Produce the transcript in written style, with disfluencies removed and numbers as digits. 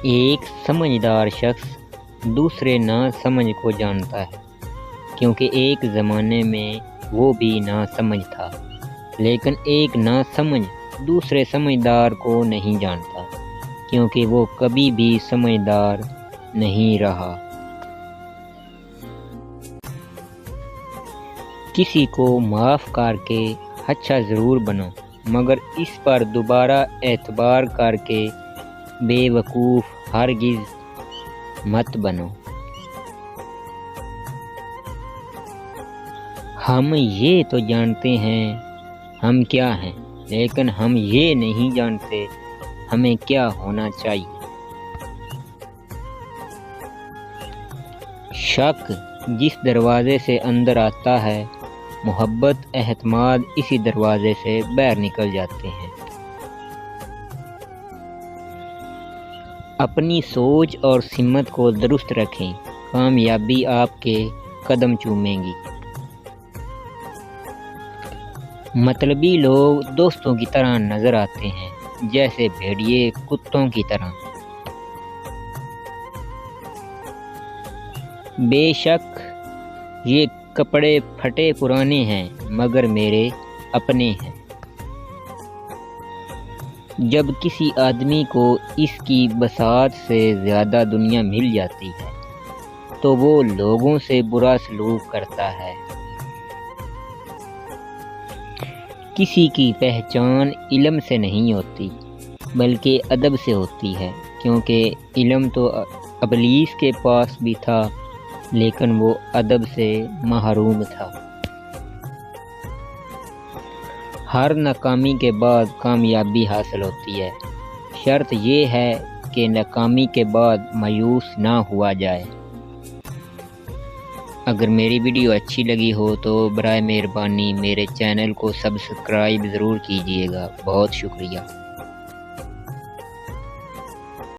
ایک سمجھدار شخص دوسرے ناسمجھ کو جانتا ہے، کیونکہ ایک زمانے میں وہ بھی ناسمجھ تھا، لیکن ایک ناسمجھ دوسرے سمجھدار کو نہیں جانتا، کیونکہ وہ کبھی بھی سمجھدار نہیں رہا۔ کسی کو معاف کر کے اچھا ضرور بنو، مگر اس پر دوبارہ اعتبار کر کے بے وقوف ہرگز مت بنو۔ ہم یہ تو جانتے ہیں ہم کیا ہیں، لیکن ہم یہ نہیں جانتے ہمیں کیا ہونا چاہیے۔ شک جس دروازے سے اندر آتا ہے، محبت اعتماد اسی دروازے سے باہر نکل جاتے ہیں۔ اپنی سوچ اور سمت کو درست رکھیں، کامیابی آپ کے قدم چومے گی۔ مطلبی لوگ دوستوں کی طرح نظر آتے ہیں، جیسے بھیڑیے کتوں کی طرح۔ بے شک یہ کپڑے پھٹے پرانے ہیں، مگر میرے اپنے ہیں۔ جب کسی آدمی کو اس کی بساط سے زیادہ دنیا مل جاتی ہے تو وہ لوگوں سے برا سلوک کرتا ہے۔ کسی کی پہچان علم سے نہیں ہوتی بلکہ ادب سے ہوتی ہے، کیونکہ علم تو ابلیس کے پاس بھی تھا لیکن وہ ادب سے محروم تھا۔ ہر ناکامی کے بعد کامیابی حاصل ہوتی ہے، شرط یہ ہے کہ ناکامی کے بعد مایوس نہ ہوا جائے۔ اگر میری ویڈیو اچھی لگی ہو تو برائے مہربانی میرے چینل کو سبسکرائب ضرور کیجیے گا۔ بہت شکریہ۔